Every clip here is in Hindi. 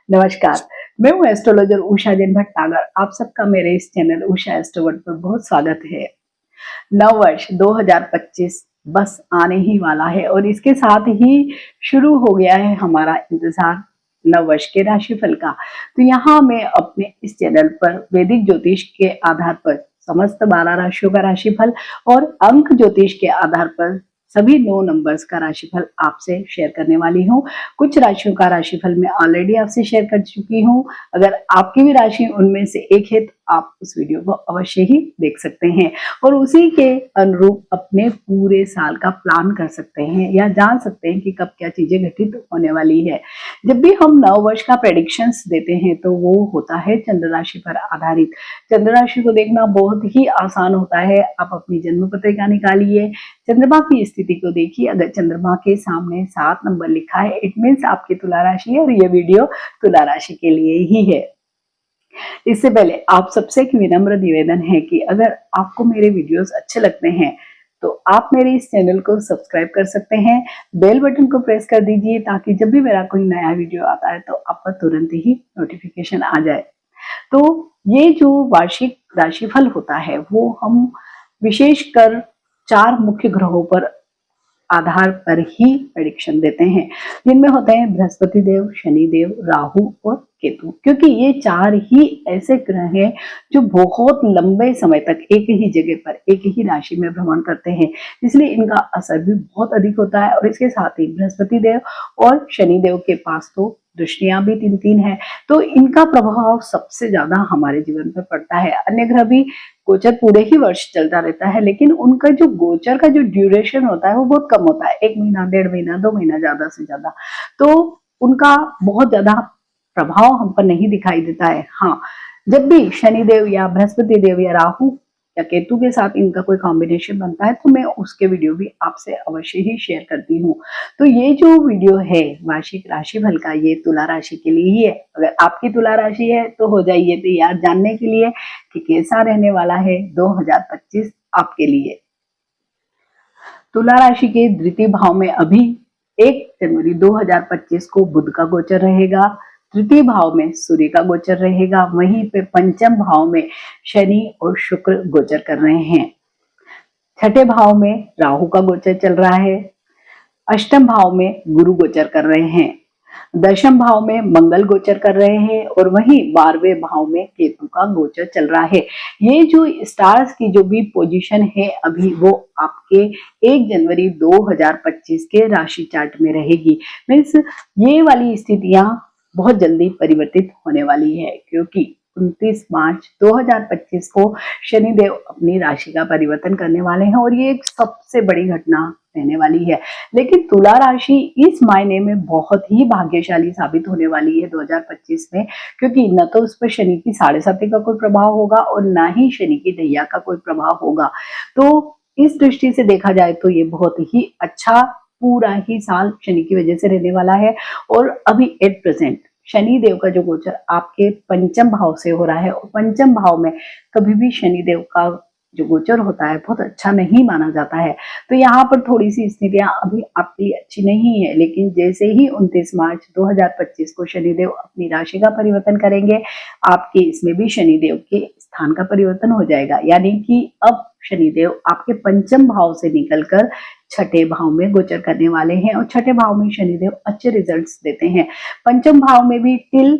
नमस्कार। मैं हूँ एस्ट्रोलॉजर उषा जैन भटनागर। आप सबका मेरे इस चैनल उषा एस्ट्रोवर्ड पर बहुत स्वागत है। नव वर्ष 2025 बस आने ही वाला है और इसके साथ ही शुरू हो गया है हमारा इंतजार नव वर्ष के राशिफल का। तो यहाँ मैं अपने इस चैनल पर वैदिक ज्योतिष के आधार पर समस्त 12 राशियों का राशिफल और अंक ज्योतिष के आधार पर सभी 9 नंबर्स का राशिफल आपसे शेयर करने वाली हूँ। कुछ राशियों का राशिफल मैं ऑलरेडी आपसे शेयर कर चुकी हूँ। अगर आपकी भी राशि उनमें से एक है तो आप उस वीडियो को अवश्य ही देख सकते हैं और उसी के अनुरूप अपने पूरे साल का प्लान कर सकते हैं या जान सकते हैं कि कब क्या चीजें घटित होने वाली है। जब भी हम नव वर्ष का प्रेडिक्शंस देते हैं तो वो होता है चंद्र राशि पर आधारित। चंद्र राशि को देखना बहुत ही आसान होता है। आप अपनी जन्म पत्रिका निकालिए, चंद्रमा की स्थिति को देखिए। अगर चंद्रमा के सामने 7 नंबर लिखा है इट मीन्स आपकी तुला राशि है और ये वीडियो तुला राशि के लिए ही है। इससे पहले आप सबसे एक विनम्र निवेदन है कि अगर आपको मेरे वीडियोस अच्छे लगते हैं तो आप मेरे इस चैनल को सब्सक्राइब कर सकते हैं, बेल बटन को प्रेस कर दीजिए ताकि जब भी मेरा कोई नया वीडियो आता है तो आपको तुरंत ही नोटिफिकेशन आ जाए। तो ये जो वार्षिक राशिफल होता है वो हम विशेषकर 4 मुख्य ग्रहों पर आधार पर ही प्रेडिक्शन देते हैं, जिनमें होते हैं बृहस्पति देव, शनि देव, राहु और केतु। क्योंकि ये 4 ही ऐसे ग्रह हैं जो बहुत लंबे समय तक एक ही जगह पर एक ही राशि में भ्रमण करते हैं, इसलिए इनका असर भी बहुत अधिक होता है। और इसके साथ ही बृहस्पति देव और शनि देव के पास तो दृष्टियां भी 3-3 है, तो इनका प्रभाव सबसे ज्यादा हमारे जीवन पर पड़ता है। अन्य ग्रह भी गोचर पूरे ही वर्ष चलता रहता है, लेकिन उनका जो गोचर का जो ड्यूरेशन होता है वो बहुत कम होता है, 1 महीना, 1.5 महीना, 2 महीना ज्यादा से ज्यादा। तो उनका बहुत ज्यादा प्रभाव हम पर नहीं दिखाई देता है। हाँ, जब भी शनिदेव या बृहस्पति देव या राहु या केतु के साथ इनका कोई कॉम्बिनेशन बनता है तो मैं उसके वीडियो भी आपसे अवश्य ही शेयर करती हूँ। तो ये जो वीडियो है वार्षिक राशिफल का ये तुला राशि के लिए ही है। अगर आपकी तुला राशि है तो हो जाइए तैयार जानने के लिए कि कैसा रहने वाला है 2025 आपके लिए। तुला राशि के द्वितीय भाव में अभी 1 जनवरी 2025 को बुध का गोचर रहेगा। तृतीय भाव में सूर्य का गोचर रहेगा। वहीं पे पंचम भाव में शनि और शुक्र गोचर कर रहे हैं। छठे भाव में राहु का गोचर चल रहा है। अष्टम भाव में गुरु गोचर कर रहे हैं। दशम भाव में मंगल गोचर कर रहे हैं और वहीं 12वें भाव में केतु का गोचर चल रहा है। ये जो स्टार्स की जो भी पोजीशन है अभी वो आपके 1 जनवरी 2025 के राशि चार्ट में रहेगी। मीन्स ये वाली स्थितियां बहुत जल्दी परिवर्तित होने वाली है, क्योंकि 29 मार्च 2025 को शनिदेव अपनी राशि का परिवर्तन करने वाले हैं और ये एक सबसे बड़ी घटना रहने वाली है। लेकिन तुला राशि इस मायने में बहुत ही भाग्यशाली साबित होने वाली है 2025 में, क्योंकि न तो उस पर शनि की 7.5 का कोई प्रभाव होगा और ना ही शनि की ढैया का कोई प्रभाव होगा। तो इस दृष्टि से देखा जाए तो ये बहुत ही अच्छा पूरा ही साल शनि की वजह से रहने वाला है। और अभी एट प्रेजेंट शनि देव का जो गोचर आपके पंचम भाव से हो रहा है और पंचम भाव में कभी भी शनि देव का जो गोचर होता है बहुत अच्छा नहीं माना जाता है। तो यहाँ पर थोड़ी सी स्थितियां अभी आपके लिए अच्छी नहीं है, लेकिन जैसे ही 29 मार्च 2025 को शनिदेव अपनी राशि का परिवर्तन करेंगे आपके इसमें भी शनिदेव के स्थान का परिवर्तन हो जाएगा। यानी कि अब शनिदेव आपके पंचम भाव से निकलकर छठे भाव में गोचर करने वाले हैं और छठे भाव में शनिदेव अच्छे रिजल्ट्स देते हैं। पंचम भाव में भी टिल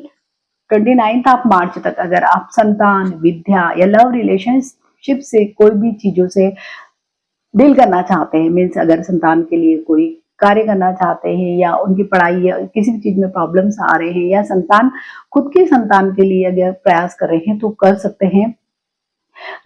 29 ऑफ मार्च तक अगर आप संतान, विद्या या लव रिलेशनशिप से कोई भी चीजों से डील करना चाहते हैं, मीन्स अगर संतान के लिए कोई कार्य करना चाहते हैं या उनकी पढ़ाई या किसी भी चीज में प्रॉब्लम्स आ रहे हैं या संतान खुद के संतान के लिए अगर प्रयास कर रहे हैं तो कर सकते हैं।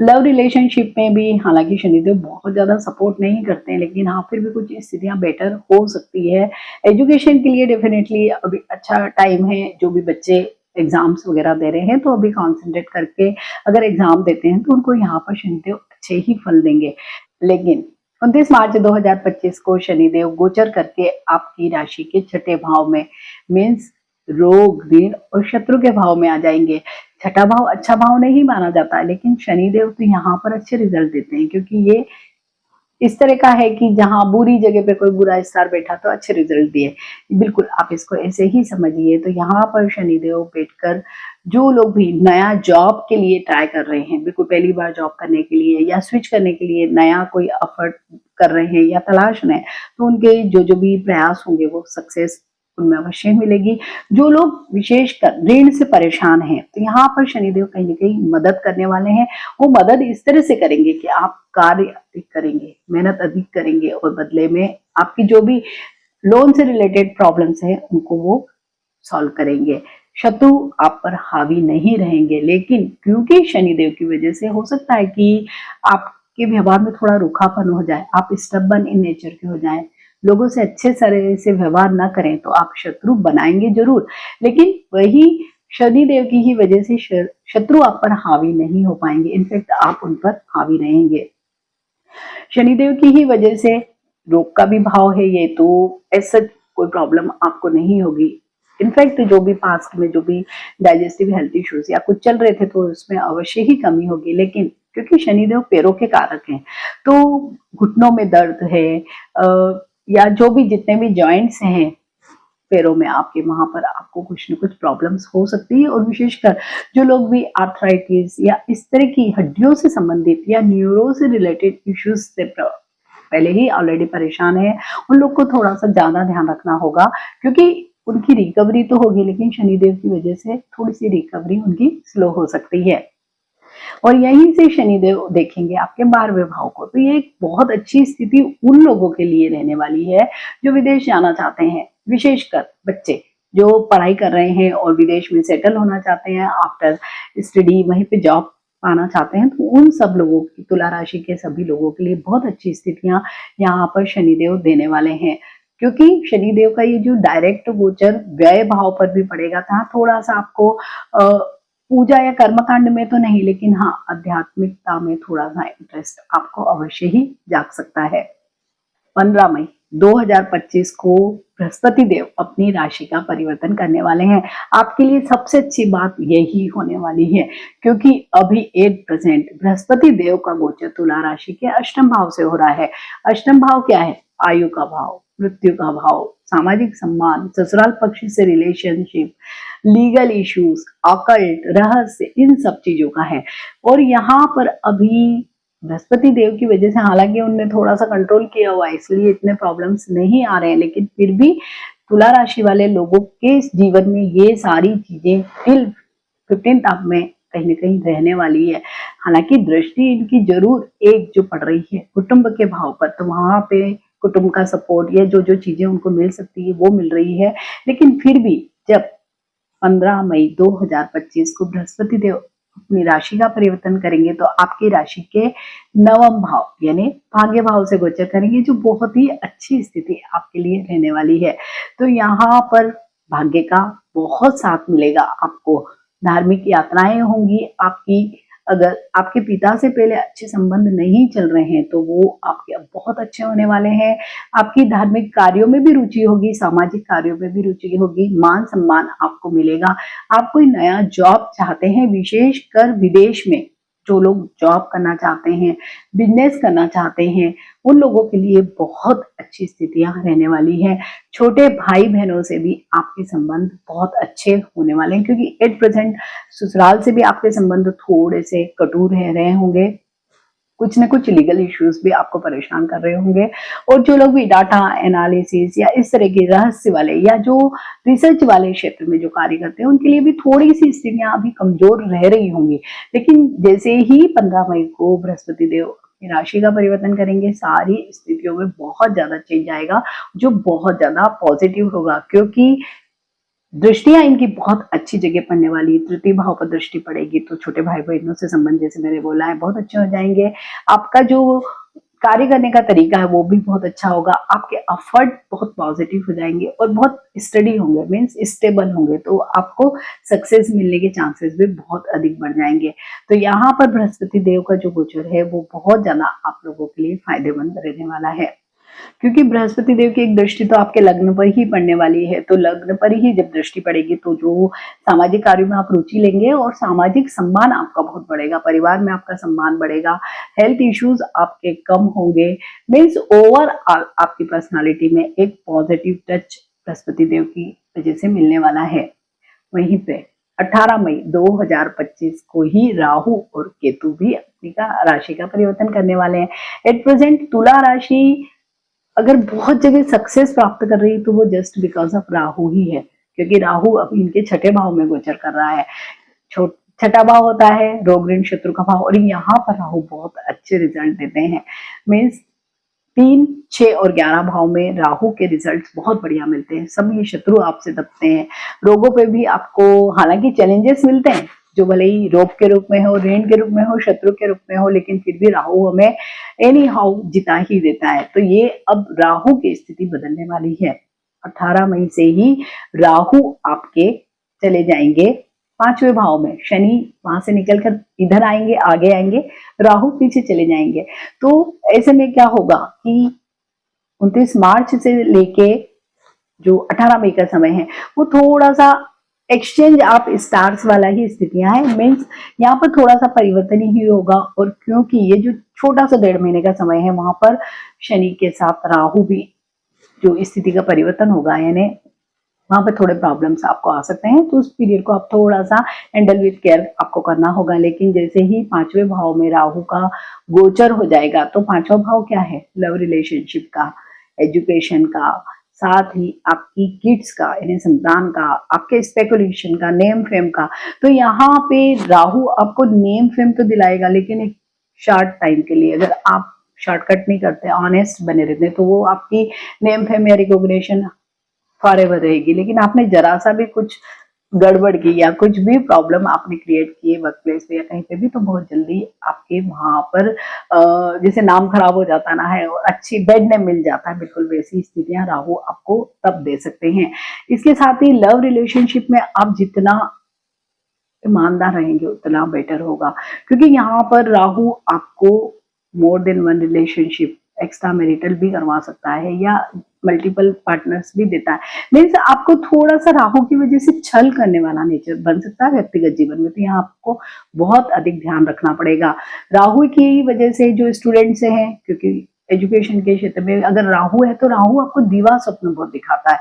लव रिलेशनशिप में भी हालांकि शनिदेव बहुत ज्यादा सपोर्ट नहीं करते हैं, लेकिन हाँ फिर भी कुछ स्थितियां बेटर हो सकती है। एजुकेशन के लिए डेफिनेटली अभी अच्छा टाइम है। जो भी बच्चे एग्जाम्स वगैरह दे रहे हैं तो अभी कॉन्सेंट्रेट करके अगर एग्जाम देते हैं तो उनको यहाँ पर शनिदेव अच्छे ही फल देंगे। लेकिन 29 मार्च 2025 को शनिदेव गोचर करके आपकी राशि के छठे भाव में मीन्स रोग, ऋण और शत्रु के भाव में आ जाएंगे। छठा भाव अच्छा भाव नहीं माना जाता है, लेकिन शनिदेव तो यहाँ पर अच्छे रिजल्ट देते हैं क्योंकि ये इस तरह का है कि जहां बुरी जगह पे कोई बुरा स्टार बैठा तो अच्छे रिजल्ट दिए। बिल्कुल आप इसको ऐसे ही समझिए। तो यहाँ पर शनिदेव बैठकर जो लोग भी नया जॉब के लिए ट्राई कर रहे हैं, बिल्कुल पहली बार जॉब करने के लिए या स्विच करने के लिए नया कोई एफर्ट कर रहे हैं या तलाश रहे हैं, तो उनके जो भी प्रयास होंगे वो सक्सेस उनमें अवश्य मिलेगी। जो लोग विशेषकर ऋण से परेशान हैं, तो यहाँ पर शनिदेव कहीं ना कहीं मदद करने वाले हैं। वो मदद इस तरह से करेंगे कि आप कार्य अधिक करेंगे, मेहनत अधिक करेंगे और बदले में आपकी जो भी लोन से रिलेटेड प्रॉब्लम्स हैं उनको वो सॉल्व करेंगे। शत्रु आप पर हावी नहीं रहेंगे, लेकिन क्योंकि शनिदेव की वजह से हो सकता है कि आपके व्यवहार में थोड़ा रूखापन हो जाए, आप स्टबर्न इन नेचर के हो जाएं, लोगों से अच्छे तरह से व्यवहार ना करें, तो आप शत्रु बनाएंगे जरूर, लेकिन वही शनिदेव की ही वजह से शत्रु आप पर हावी नहीं हो पाएंगे, इनफैक्ट आप उन पर हावी रहेंगे। शनिदेव की ही वजह से रोग का भी भाव है ये, तो ऐसा कोई प्रॉब्लम आपको नहीं होगी। इनफैक्ट जो भी पास्ट में जो भी डाइजेस्टिव हेल्थ इश्यूज या कुछ चल रहे थे तो उसमें अवश्य ही कमी होगी, लेकिन क्योंकि शनिदेव पैरों के कारक हैं, तो घुटनों में दर्द है या जो भी जितने भी जॉइंट्स हैं पैरों में आपके, वहां पर आपको कुछ न कुछ प्रॉब्लम्स हो सकती है। और विशेषकर जो लोग भी आर्थराइटिस या इस तरह की हड्डियों से संबंधित या न्यूरो से रिलेटेड इश्यूज से पहले ही ऑलरेडी परेशान है, उन लोग को थोड़ा सा ज्यादा ध्यान रखना होगा, क्योंकि उनकी रिकवरी तो होगी लेकिन शनिदेव की वजह से थोड़ी सी रिकवरी उनकी स्लो हो सकती है। और यहीं से शनिदेव देखेंगे आपके 12वें भाव को, तो ये एक बहुत अच्छी स्थिति उन लोगों के लिए रहने वाली है जो विदेश जाना चाहते हैं, विशेषकर बच्चे जो पढ़ाई कर रहे हैं और विदेश में सेटल होना चाहते हैं, आफ्टर स्टडी वहीं पे जॉब पाना चाहते हैं, तो उन सब लोगों की, तुला राशि के सभी लोगों के लिए बहुत अच्छी स्थितियां यहाँ पर शनिदेव देने वाले हैं। क्योंकि शनिदेव का ये जो डायरेक्ट गोचर व्यय भाव पर भी पड़ेगा था, थोड़ा सा आपको पूजा या कर्मकांड में तो नहीं, लेकिन हाँ आध्यात्मिकता में थोड़ा सा इंटरेस्ट आपको अवश्य ही जाग सकता है। 15 मई 2025 को बृहस्पति देव अपनी राशि का परिवर्तन करने वाले हैं। आपके लिए सबसे अच्छी बात यही होने वाली है, क्योंकि अभी 8% बृहस्पति देव का गोचर तुला राशि के अष्टम भाव से हो रहा है। अष्टम भाव क्या है? आयु का भाव, मृत्यु का भाव, सामाजिक सम्मान, ससुराल पक्ष से रिलेशनशिप, लीगल इश्यूज, ऑकल्ट, रहस्य, इन सब चीजों का है। और यहाँ पर अभी बृहस्पति देव की वजह से, हालांकि उनने थोड़ा सा कंट्रोल किया हुआ है इसलिए इतने प्रॉब्लम्स नहीं आ रहे हैं, लेकिन फिर भी तुला राशि वाले लोगों के जीवन में ये सारी चीजें टिल 15th में कहीं ना कहीं रहने वाली है। हालांकि दृष्टि इनकी जरूर एक जो पड़ रही है कुटुंब के भाव पर, तो वहां पे कुटुंब का सपोर्ट या जो चीजें उनको मिल सकती है वो मिल रही है, लेकिन फिर भी जब 15 मई 2025 को बृहस्पति देव अपनी राशि का परिवर्तन करेंगे तो आपकी राशि के 9वें भाव यानी भाग्य भाव से गोचर करेंगे, जो बहुत ही अच्छी स्थिति आपके लिए रहने वाली है। तो यहाँ पर भाग्य का बहुत साथ मिलेगा आपको, धार्मिक यात्राएं होंगी आपकी। अगर आपके पिता से पहले अच्छे संबंध नहीं चल रहे हैं तो वो आपके अब बहुत अच्छे होने वाले हैं। आपकी धार्मिक कार्यों में भी रुचि होगी, सामाजिक कार्यों में भी रुचि होगी, मान सम्मान आपको मिलेगा। आप कोई नया जॉब चाहते हैं, विशेषकर विदेश में जो लोग जॉब करना चाहते हैं, बिजनेस करना चाहते हैं, उन लोगों के लिए बहुत अच्छी स्थितियां रहने वाली है। छोटे भाई बहनों से भी आपके संबंध बहुत अच्छे होने वाले हैं, क्योंकि 8% ससुराल से भी आपके संबंध थोड़े से कटु रह रहे होंगे, कुछ न कुछ लीगल इश्यूज भी आपको परेशान कर रहे होंगे। और जो लोग भी डाटा एनालिसिस या इस तरह के रहस्य वाले या जो रिसर्च वाले क्षेत्र में जो कार्य करते हैं, उनके लिए भी थोड़ी सी स्थितियां अभी कमजोर रह रही होंगी। लेकिन जैसे ही 15 मई को बृहस्पति देव अपनी राशि का परिवर्तन करेंगे, सारी स्थितियों में बहुत ज्यादा चेंज आएगा, जो बहुत ज्यादा पॉजिटिव होगा, क्योंकि दृष्टियां इनकी बहुत अच्छी जगह पड़ने वाली। तृतीय भाव पर दृष्टि पड़ेगी तो छोटे भाई बहनों से संबंध, जैसे मैंने बोला है, बहुत अच्छे हो जाएंगे। आपका जो कार्य करने का तरीका है वो भी बहुत अच्छा होगा, आपके एफर्ट बहुत पॉजिटिव हो जाएंगे और बहुत स्टडी होंगे, मीन्स स्टेबल होंगे, तो आपको सक्सेस मिलने के चांसेस भी बहुत अधिक बढ़ जाएंगे। तो यहाँ पर बृहस्पति देव का जो गोचर है वो बहुत ज्यादा आप लोगों के लिए फायदेमंद रहने वाला है। क्योंकि बृहस्पति देव की एक दृष्टि तो आपके लग्न पर ही पड़ने वाली है, तो लग्न पर ही जब दृष्टि पड़ेगी तो जो सामाजिक कार्यों में आप रुचि लेंगे और सामाजिक सम्मान आपका बहुत बढ़ेगा, परिवार में आपका सम्मान बढ़ेगा, हेल्थ इश्यूज आपके कम होंगे। मीन्स ओवरऑल आपकी पर्सनालिटी में एक पॉजिटिव टच बृहस्पति देव की वजह से मिलने वाला है। वहीं पे 18 मई 2025 को ही राहु और केतु भी अपनी राशि का परिवर्तन करने वाले हैं। एट प्रेजेंट तुला राशि अगर बहुत जगह सक्सेस प्राप्त कर रही है तो वो जस्ट बिकॉज ऑफ राहु ही है, क्योंकि राहु अब इनके छठे भाव में गोचर कर रहा है। छठा भाव होता है रोग ऋण शत्रु का भाव, और यहाँ पर राहु बहुत अच्छे रिजल्ट देते हैं। मीन्स 3, 6 और 11 भाव में राहु के रिजल्ट बहुत बढ़िया मिलते हैं। सब ये शत्रु आपसे दबते हैं। रोगों पे भी आपको हालांकि चैलेंजेस मिलते हैं, जो भले ही रोग के रूप में हो, ऋण के रूप में हो, शत्रु के रूप में हो, लेकिन फिर भी राहु हमें एनी हाउ जिता ही देता है। तो ये अब राहु की स्थिति बदलने वाली है। 18 मई से ही राहु आपके चले जाएंगे 5वें भाव में, शनि वहां से निकलकर इधर आएंगे, आगे आएंगे, राहु पीछे चले जाएंगे। तो ऐसे में क्या होगा कि 29 मार्च से लेके जो 18 मई का समय है वो थोड़ा सा एक्सचेंज आप स्टार्स वाला ही स्थितियां हैं। मीन्स यहाँ पर थोड़ा सा परिवर्तन ही होगा, और क्योंकि ये जो छोटा सा 1.5 महीने का समय है वहां पर शनि के साथ राहु भी जो स्थिति का परिवर्तन होगा, यानी वहां पे थोड़े प्रॉब्लम्स आपको आ सकते हैं, तो उस पीरियड को आप थोड़ा सा हैंडल विद केयर आपको करना होगा। लेकिन जैसे ही 5वें भाव में राहु का गोचर हो जाएगा, तो 5वां भाव क्या है, लव रिलेशनशिप का, एजुकेशन का, साथ ही आपकी किड्स का यानी संतान का, आपके स्पेकुलेशन का, नेम फेम का। तो यहाँ पे राहु आपको नेम फेम तो दिलाएगा, लेकिन एक शॉर्ट टाइम के लिए। अगर आप शॉर्टकट नहीं करते, ऑनेस्ट बने रहते, तो वो आपकी नेम फेम या रिकॉग्निशन फॉरएवर रहेगी। लेकिन आपने जरा सा भी कुछ गड़बड़ की या कुछ भी प्रॉब्लम आपने क्रिएट किए वर्क प्लेस पे या कहीं पे भी, तो बहुत जल्दी आपके वहां पर जैसे नाम खराब हो जाता ना है, और अच्छी बेड नेम मिल जाता है, बिल्कुल वैसी स्थितियां राहु आपको तब दे सकते हैं। इसके साथ ही लव रिलेशनशिप में आप जितना ईमानदार रहेंगे उतना बेटर होगा, क्योंकि यहाँ पर राहु आपको more than one relationship extra marital भी करवा सकता है या मल्टीपल पार्टनर्स भी देता है। मीन्स आपको थोड़ा सा राहु की वजह से छल करने वाला नेचर बन सकता है व्यक्तिगत जीवन में, तो यहाँ आपको बहुत अधिक ध्यान रखना पड़ेगा। राहु की वजह से जो स्टूडेंट्स हैं, क्योंकि एजुकेशन के क्षेत्र में अगर राहु है तो राहु आपको दीवा स्वप्न बहुत दिखाता है,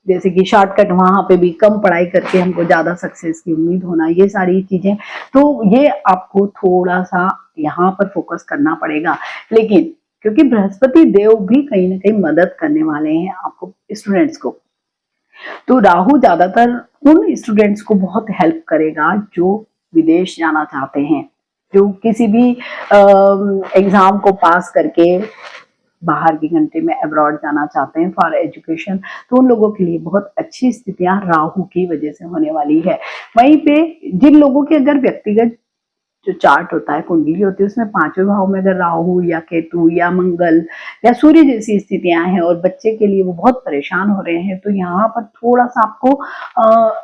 जैसे कि शॉर्टकट वहां पे भी कम पढ़ाई करके हमको ज्यादा सक्सेस की उम्मीद होना, ये सारी चीजें। तो ये आपको थोड़ा सा यहाँ पर फोकस करना पड़ेगा। लेकिन क्योंकि बृहस्पति देव भी कहीं ना कहीं मदद करने वाले हैं आपको स्टूडेंट्स को, तो राहु ज्यादातर उन स्टूडेंट्स को बहुत हेल्प करेगा जो विदेश जाना चाहते हैं, जो किसी भी एग्जाम को पास करके बाहर की कंट्री में अब्रॉड जाना चाहते हैं फॉर एजुकेशन, तो उन लोगों के लिए बहुत अच्छी स्थितियां राहु की वजह से होने वाली है। वहीं पे जिन लोगों के अगर व्यक्तिगत जो चार्ट होता है, कुंडली होती है, उसमें 5वें भाव में अगर राहु या केतु या मंगल या सूर्य जैसी स्थितियां हैं और बच्चे के लिए वो बहुत परेशान हो रहे हैं, तो यहाँ पर थोड़ा सा आपको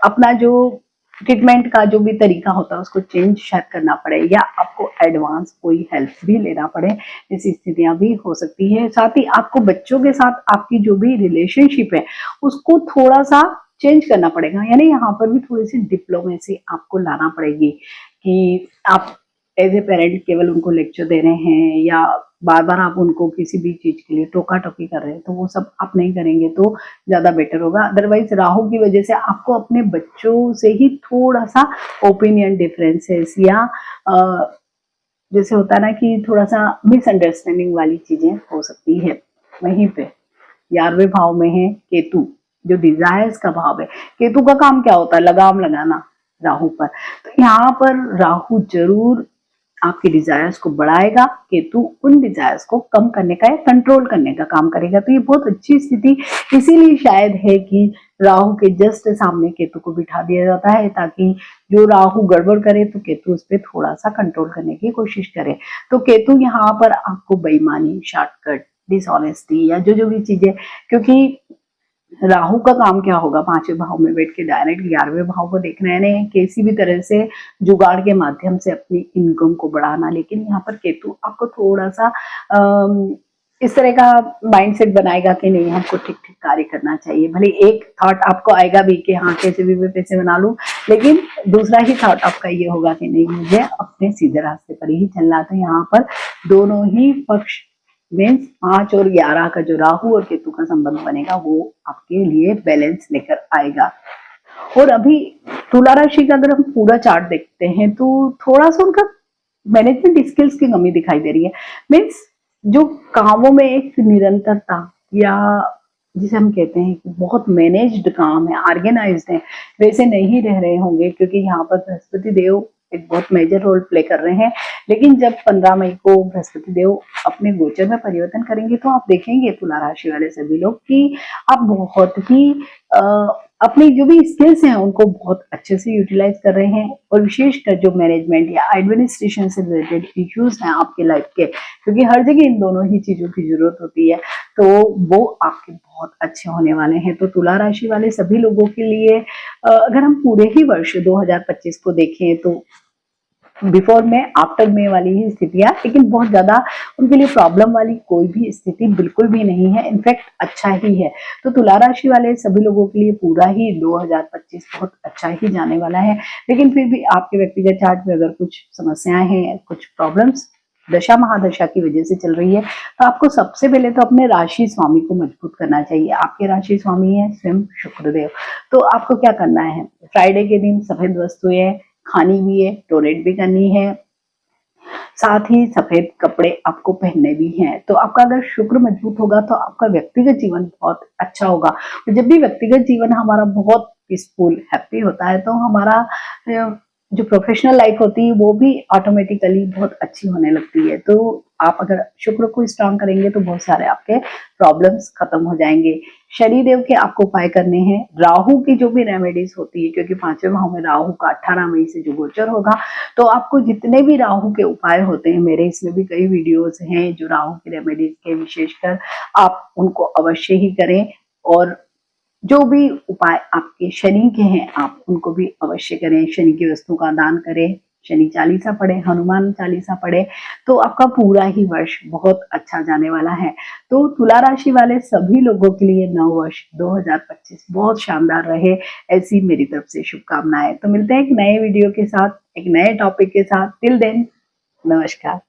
अपना जो ट्रीटमेंट का जो भी तरीका होता है उसको चेंज शायद करना पड़े, या आपको एडवांस कोई हेल्प भी लेना पड़े, ऐसी स्थितियां भी हो सकती है। साथ ही आपको बच्चों के साथ आपकी जो भी रिलेशनशिप है उसको थोड़ा सा चेंज करना पड़ेगा, यानी यहाँ पर भी थोड़ी सी डिप्लोमेसी आपको लाना पड़ेगी कि आप एज ए पेरेंट केवल उनको लेक्चर दे रहे हैं या बार बार आप उनको किसी भी चीज के लिए टोका टोकी कर रहे हैं, तो वो सब आप नहीं करेंगे तो ज्यादा बेटर होगा। अदरवाइज राहु की वजह से आपको अपने बच्चों से ही थोड़ा सा ओपिनियन डिफरेंसेस या जैसे होता है ना कि थोड़ा सा मिसअंडरस्टैंडिंग वाली चीजें हो सकती है। वहीं पे 11वें भाव में है केतु, जो डिजायर्स का भाव है। केतु का काम क्या होता है, लगाम लगाना राहु पर, तो यहाँ पर राहु जरूर आपके डिजायर्स को बढ़ाएगा, केतु उन डिजायर्स को कम करने का या कंट्रोल करने का काम करेगा। तो ये बहुत अच्छी स्थिति इसीलिए शायद है कि राहु के जस्ट सामने केतु को बिठा दिया जाता है, ताकि जो राहु गड़बड़ करे तो केतु उस पर थोड़ा सा कंट्रोल करने की कोशिश करे। तो केतु यहाँ पर आपको बेईमानी, शॉर्टकट, डिसऑनेस्टी या जो भी चीजें, क्योंकि राहु का काम क्या होगा, 5वें भाव में बैठ के डायरेक्ट 11वें भाव को देखना है, किसी भी तरह से जुगाड़ के माध्यम से अपनी इनकम को बढ़ाना। लेकिन यहाँ पर केतु आपको थोड़ा सा इस तरह का माइंडसेट बनाएगा कि नहीं हमको ठीक ठीक कार्य करना चाहिए। भले एक थॉट आपको आएगा भी कि हाँ कैसे भी मैं पैसे बना लूं, लेकिन दूसरा ही थॉट आपका ये होगा कि नहीं मुझे अपने सीधे रास्ते पर ही चलना। तो यहाँ पर दोनों ही पक्ष मीन्स 5 और 11 का जो राहु और केतु का संबंध बनेगा वो आपके लिए बैलेंस लेकर आएगा। और अभी तुला राशि का अगर हम पूरा चार्ट देखते हैं तो थोड़ा सा उनका मैनेजमेंट स्किल्स की कमी दिखाई दे रही है। मीन्स जो कामों में एक निरंतरता, या जिसे हम कहते हैं कि बहुत मैनेज्ड काम है, ऑर्गेनाइज्ड है, वैसे नहीं रह रहे होंगे, क्योंकि यहाँ पर बृहस्पति देव एक बहुत मेजर रोल प्ले कर रहे हैं। लेकिन जब 15 मई को बृहस्पति देव अपने गोचर में परिवर्तन करेंगे तो आप देखेंगे तुला राशि वाले सभी लोग कि आप बहुत ही अपनी जो भी स्किल्स हैं उनको बहुत अच्छे से यूटिलाइज कर रहे हैं। और विशेषकर जो मैनेजमेंट या एडमिनिस्ट्रेशन से रिलेटेड इश्यूज हैं आपके लाइफ के, क्योंकि हर जगह इन दोनों ही चीजों की जरूरत होती है, तो वो आपके बहुत अच्छे होने वाले हैं। तो तुला राशि वाले सभी लोगों के लिए अगर हम पूरे ही वर्ष 2025 को देखें तो बिफोर में आफ्टर में वाली ही स्थितियां, लेकिन बहुत ज्यादा उनके लिए प्रॉब्लम वाली कोई भी स्थिति बिल्कुल भी नहीं है, इनफैक्ट अच्छा ही है। तो तुला राशि वाले सभी लोगों के लिए पूरा ही 2025 बहुत अच्छा ही जाने वाला है। लेकिन फिर भी आपके व्यक्तिगत चार्ट में अगर कुछ समस्याएं हैं, कुछ प्रॉब्लम्स दशा महादशा की वजह से चल रही है, तो आपको सबसे पहले तो अपने राशि स्वामी को मजबूत करना चाहिए। आपके राशि स्वामी है स्वयं शुक्रदेव। तो आपको क्या करना है, फ्राइडे के दिन सफेद वस्तुएं खानी भी है, डोनेट भी करनी है, साथ ही सफेद कपड़े आपको पहनने भी हैं। तो आपका अगर शुक्र मजबूत होगा तो आपका व्यक्तिगत जीवन बहुत अच्छा होगा। तो जब भी व्यक्तिगत जीवन हमारा बहुत पीसफुल हैप्पी होता है तो हमारा जो प्रोफेशनल लाइफ होती है वो भी ऑटोमेटिकली बहुत अच्छी होने लगती है। तो आप अगर शुक्र को स्ट्रांग करेंगे तो बहुत सारे आपके प्रॉब्लम्स खत्म हो जाएंगे। शनि देव के आपको उपाय करने हैं, राहु की जो भी रेमेडीज होती है, क्योंकि 5वें भाव में राहु का 18 मई से जो गोचर होगा, तो आपको जितने भी राहु के उपाय होते हैं, मेरे इसमें भी कई वीडियोस हैं जो राहु की रेमेडीज के, विशेषकर आप उनको अवश्य ही करें। और जो भी उपाय आपके शनि के हैं आप उनको भी अवश्य करें। शनि की वस्तु का दान करें, शनि चालीसा पढ़े, हनुमान चालीसा पढ़े, तो आपका पूरा ही वर्ष बहुत अच्छा जाने वाला है। तो तुला राशि वाले सभी लोगों के लिए नव वर्ष 2025 बहुत शानदार रहे, ऐसी मेरी तरफ से शुभकामनाएं। तो मिलते हैं एक नए वीडियो के साथ, एक नए टॉपिक के साथ। टिल देन, नमस्कार।